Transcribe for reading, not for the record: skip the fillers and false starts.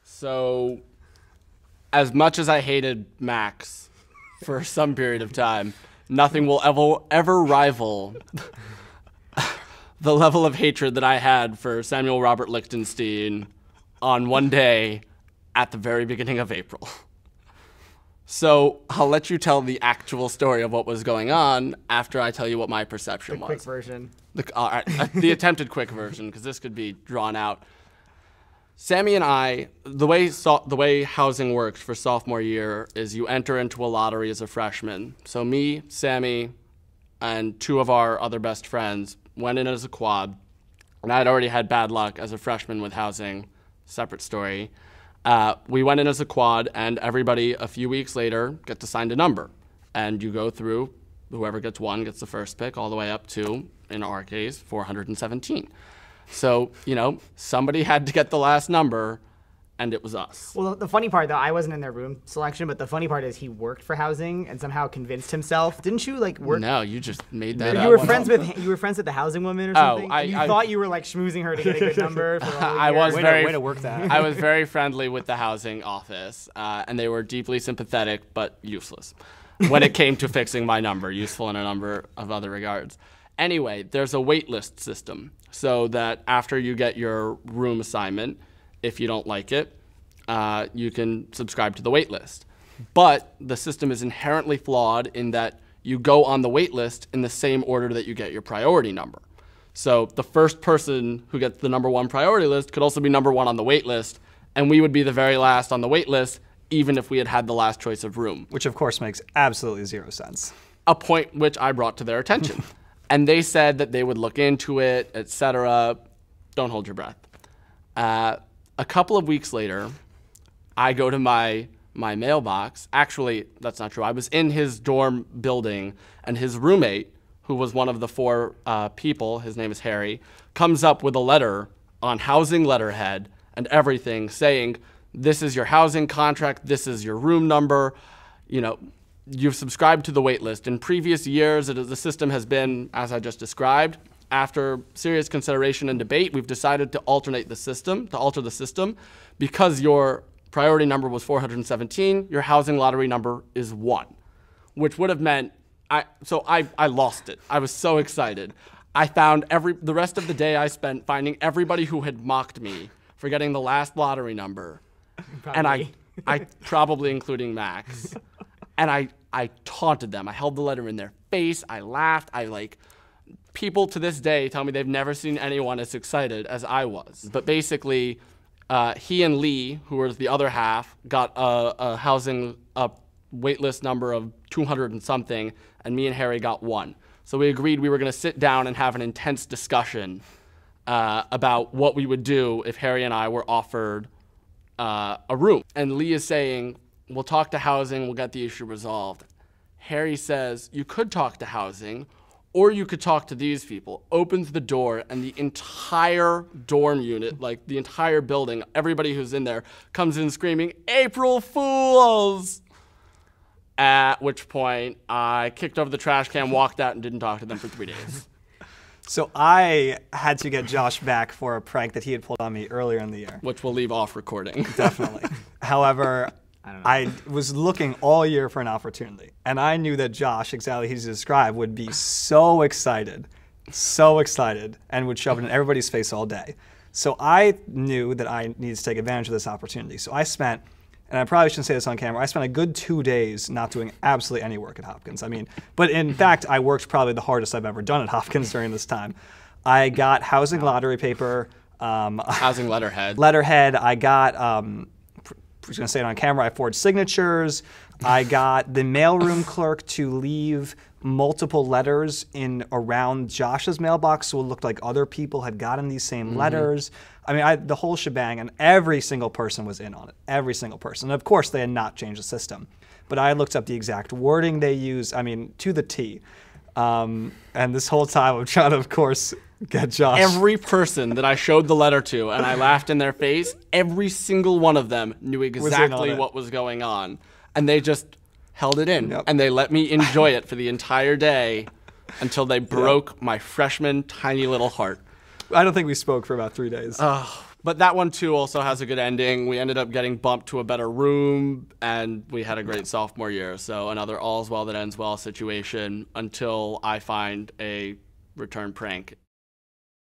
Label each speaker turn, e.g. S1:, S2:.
S1: So, as much as I hated Max for some period of time, nothing will ever rival the level of hatred that I had for Samuel Robert Lichtenstein on one day at the very beginning of April. So I'll let you tell the actual story of what was going on after I tell you what my perception was.
S2: The quick version.
S1: All right, the attempted quick version, because this could be drawn out. Sammy and I, the way housing works for sophomore year is you enter into a lottery as a freshman. So me, Sammy, and two of our other best friends went in as a quad, and I had already had bad luck as a freshman with housing, separate story. We went in as a quad, and everybody a few weeks later gets assigned a number. And you go through, whoever gets one gets the first pick, all the way up to, in our case, 417. So, somebody had to get the last number, and it was us.
S2: Well, the funny part, though, I wasn't in their room selection, but the funny part is he worked for housing and somehow convinced himself. Didn't you, work?
S1: No, you just made that up.
S2: You were friends with the housing woman or something?
S1: Oh,
S2: you thought you were, schmoozing her to get a good number for all the
S1: year.
S3: Way to work that.
S1: I was very friendly with the housing office, and they were deeply sympathetic, but useless when it came to fixing my number, useful in a number of other regards. Anyway, there's a wait list system, so that after you get your room assignment, if you don't like it, you can subscribe to the wait list. But the system is inherently flawed in that you go on the wait list in the same order that you get your priority number. So the first person who gets the number one priority list could also be number one on the wait list, and we would be the very last on the wait list, even if we had had the last choice of room.
S3: Which, of course, makes absolutely zero sense.
S1: A point which I brought to their attention. And they said that they would look into it, etc. Don't hold your breath. A couple of weeks later, I go to my mailbox. Actually, that's not true. I was in his dorm building, and his roommate, who was one of the four people, his name is Harry, comes up with a letter on housing letterhead and everything saying, this is your housing contract, this is your room number, you've subscribed to the wait list. In previous years, the system has been, as I just described. After serious consideration and debate, we've decided to alter the system, because your priority number was 417, your housing lottery number is 1, which would have meant, I lost it. I was so excited. I found the rest of the day I spent finding everybody who had mocked me for getting the last lottery number.
S2: Probably.
S1: And I probably including Max. And I taunted them. I held the letter in their face. I laughed. People to this day tell me they've never seen anyone as excited as I was. But basically, he and Lee, who was the other half, got a housing waitlist number of 200 and something, and me and Harry got 1. So we agreed we were going to sit down and have an intense discussion about what we would do if Harry and I were offered a room. And Lee is saying, we'll talk to housing, we'll get the issue resolved. Harry says, you could talk to housing, or you could talk to these people. Opens the door, and the entire dorm unit, the entire building, everybody who's in there, comes in screaming, April Fools! At which point, I kicked over the trash can, walked out, and didn't talk to them for 3 days.
S3: So I had to get Josh back for a prank that he had pulled on me earlier in the year.
S1: Which we'll leave off recording.
S3: Definitely. However, I was looking all year for an opportunity, and I knew that Josh, exactly as he described, would be so excited, and would shove it in everybody's face all day. So I knew that I needed to take advantage of this opportunity. So I spent, and I probably shouldn't say this on camera, I spent a good 2 days not doing absolutely any work at Hopkins. But in fact, I worked probably the hardest I've ever done at Hopkins during this time. I got housing lottery paper.
S1: Housing letterhead.
S3: I got... I was going to say it on camera, I forged signatures. I got the mailroom clerk to leave multiple letters around Josh's mailbox so it looked like other people had gotten these same letters. The whole shebang, and every single person was in on it. Every single person. And of course, they had not changed the system. But I looked up the exact wording they used, to the T. And this whole time I'm trying to, of course, get Josh.
S1: Every person that I showed the letter to and I laughed in their face, every single one of them knew exactly what was going on. And they just held it in.
S3: Yep.
S1: And they let me enjoy it for the entire day until they broke my freshman tiny little heart.
S3: I don't think we spoke for about 3 days.
S1: Oh, But that one too also has a good ending. We ended up getting bumped to a better room, and we had a great sophomore year. So another all's well that ends well situation until I find a return prank